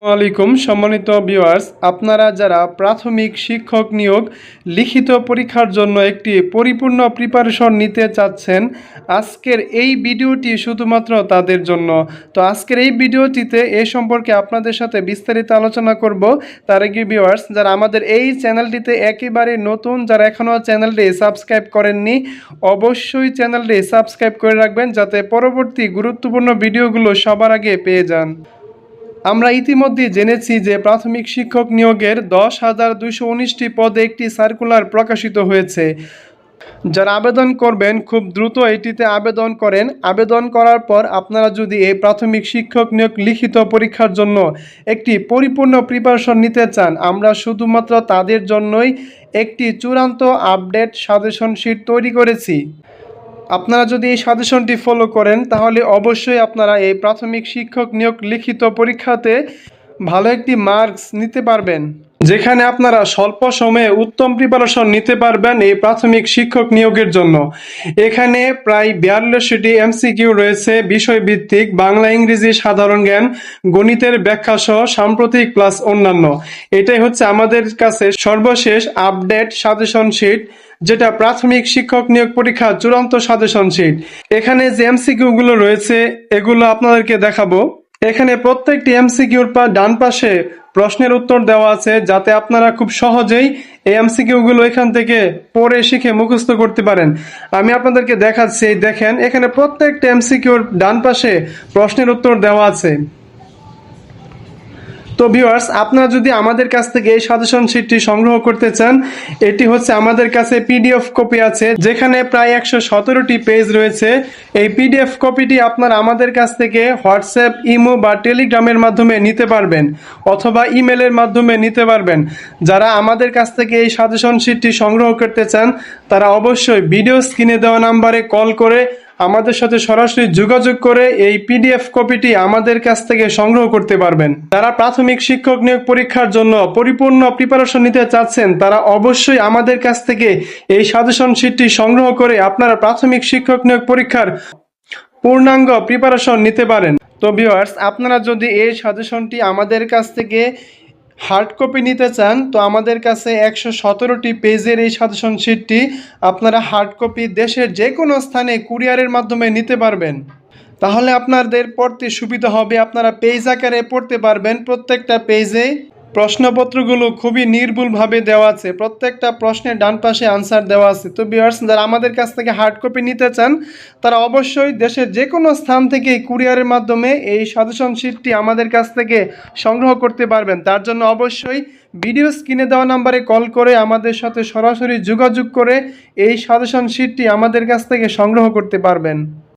আলাইকুম সম্মানিত ভিউয়ার্স, আপনারা যারা প্রাথমিক শিক্ষক নিয়োগ লিখিত পরীক্ষার জন্য একটি পরিপূর্ণ প্রিপারেশন নিতে চাচ্ছেন, আজকের এই ভিডিওটি শুধুমাত্র তাদের জন্য। তো আজকের এই ভিডিওটিতে এ সম্পর্কে আপনাদের সাথে বিস্তারিত আলোচনা করব। তার আগে ভিউয়ার্স, যারা আমাদের এই চ্যানেলটিতে একেবারে নতুন, যারা এখনও চ্যানেলটি সাবস্ক্রাইব করেননি, অবশ্যই চ্যানেলটি সাবস্ক্রাইব করে রাখবেন যাতে পরবর্তী গুরুত্বপূর্ণ ভিডিওগুলো সবার আগে পেয়ে যান। আমরা ইতিমধ্যে জেনেছি যে প্রাথমিক শিক্ষক নিয়োগের 10,219টি পদে একটি সার্কুলার প্রকাশিত হয়েছে। যারা আবেদন করবেন খুব দ্রুত এটিতে আবেদন করেন। আবেদন করার পর আপনারা যদি এই প্রাথমিক শিক্ষক নিয়োগ লিখিত পরীক্ষার জন্য একটি পরিপূর্ণ প্রিপারেশন নিতে চান, আমরা শুধুমাত্র তাদের জন্যই একটি চূড়ান্ত আপডেট সাজেশন শিট তৈরি করেছি। আপনারা যদি এই সাজেশনটি ফলো করেন তাহলে অবশ্যই আপনারা এই প্রাথমিক শিক্ষক নিয়োগ লিখিত পরীক্ষাতে ভালো একটি মার্কস নিতে পারবেন, যেখানে আপনারা স্বল্প সময়ে উত্তম প্রিপারেশন নিতে পারবেন এই প্রাথমিক শিক্ষক নিয়োগের জন্য। এখানে প্রায় 42টি এমসিকিউ রয়েছে, বিষয়ভিত্তিক, বাংলা ইংরেজি সাধারণ জ্ঞান, গণিতের ব্যাখ্যা সহ সাম্প্রতিক প্লাস অন্যান্য। এটাই হচ্ছে আমাদের কাছে সর্বশেষ আপডেট সাজেশন শিট, যেটা প্রাথমিক শিক্ষক নিয়োগ পরীক্ষার চূড়ান্ত সাজেশন শিট। এখানে যে এমসিকিউ গুলো রয়েছে এগুলো আপনাদেরকে দেখাবো। এখানে প্রত্যেকটি এমসিকিউর ডান পাশে প্রশ্নের উত্তর দেওয়া আছে, যাতে আপনারা খুব সহজেই এই এমসিকিউ গুলো এখান থেকে পড়ে শিখে মুখস্থ করতে পারেন। আমি আপনাদেরকে দেখাচ্ছি, দেখেন এখানে প্রত্যেকটা এমসিকিউর ডান পাশে প্রশ্নের উত্তর দেওয়া আছে। তো ভিউয়ার্স, আপনারা যদি আমাদের কাছ থেকে এই সাজেশন শিটটি সংগ্রহ করতে চান, এটি হচ্ছে আমাদের কাছে পিডিএফ কপি আছে, যেখানে প্রায় 117টি পেজ রয়েছে। এই পিডিএফ কপিটি আপনারা আমাদের কাছ থেকে হোয়াটসঅ্যাপ, ইমো বা টেলিগ্রামের মাধ্যমে নিতে পারবেন, অথবা ইমেলের মাধ্যমে নিতে পারবেন। যারা আমাদের কাছ থেকে এই সাজেশন শিটটি সংগ্রহ করতে চান তারা অবশ্যই ভিডিও স্ক্রিনে দেওয়া নাম্বারে কল করে আমাদের সাথে সরাসরি যোগাযোগ করে এই পিডিএফ কপিটি আমাদের কাছ থেকে সংগ্রহ করতে পারবেন। যারা প্রাথমিক শিক্ষক নিয়োগ পরীক্ষার জন্য পরিপূর্ণ প্রিপারেশন নিতে চাচ্ছেন তারা অবশ্যই আমাদের কাছ থেকে এই সাজেশন শিটটি সংগ্রহ করে আপনারা প্রাথমিক শিক্ষক নিয়োগ পরীক্ষার পূর্ণাঙ্গ প্রিপারেশন নিতে পারেন। তো ভিউয়ার্স, আপনারা যদি এই সাজেশনটি আমাদের কাছ থেকে হার্ড কপি নিতে চান তো আমাদের কাছে 117টি পেজের এই সাজেশন শিটটি আপনারা হার্ড কপি দেশের যে কোনো স্থানে কুরিয়ারের মাধ্যমে নিতে পারবেন। তাহলে আপনাদের পড়তে সুবিধা হবে, আপনারা পেজ আকারে পড়তে পারবেন। প্রত্যেকটা পেজে প্রশ্নপত্রগুলো খুবই নির্ভুলভাবে দেওয়া আছে, প্রত্যেকটা প্রশ্নের ডান পাশে আনসার দেওয়া আছে। তো ভিউয়ার্স, যারা আমাদের কাছ থেকে হার্ড কপি নিতে চান তারা অবশ্যই দেশের যে কোনো স্থান থেকে কুরিয়ারের মাধ্যমে এই সাজেশন শিটটি আমাদের কাছ থেকে সংগ্রহ করতে পারবেন। তার জন্য অবশ্যই ভিডিও স্ক্রিনে দেওয়া নাম্বারে কল করে আমাদের সাথে সরাসরি যোগাযোগ করে এই সাজেশন শিটটি আমাদের কাছ থেকে সংগ্রহ করতে পারবেন।